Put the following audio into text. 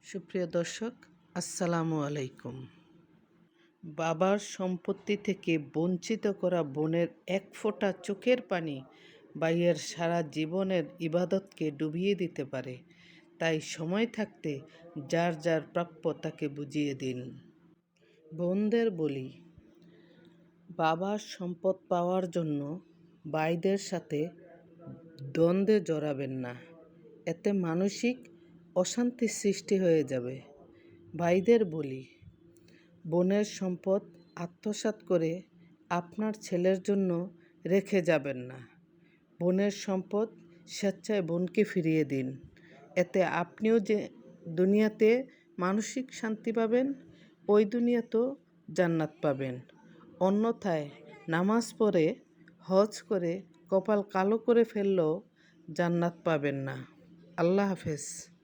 সুপ্রিয় দর্শক, আসসালামু আলাইকুম। বাবার সম্পত্তি থেকে বঞ্চিত করা বোনের এক ফোঁটা চোখের পানি ভাইয়ের সারা জীবনের ইবাদতকে ডুবিয়ে দিতে পারে। তাই সময় থাকতে যার যার প্রাপ্য তাকে বুঝিয়ে দিন। বোনদের বলি, বাবার সম্পদ পাওয়ার জন্য ভাইদের সাথে দ্বন্দ্বে জড়াবেন না। এতে মানসিক অশান্তির সৃষ্টি হয়ে যাবে। ভাইদের বলি, বোনের সম্পদ আত্মসাৎ করে আপনার ছেলের জন্য রেখে যাবেন না। বোনের সম্পদ স্বেচ্ছায় বোনকে ফিরিয়ে দিন। এতে আপনিও যে দুনিয়াতে মানসিক শান্তি পাবেন, ওই দুনিয়াতেও জান্নাত পাবেন। অন্যথায় নামাজ পড়ে হজ করে কপাল কালো করে ফেললেও জান্নাত পাবেন না। আল্লাহ হাফেজ।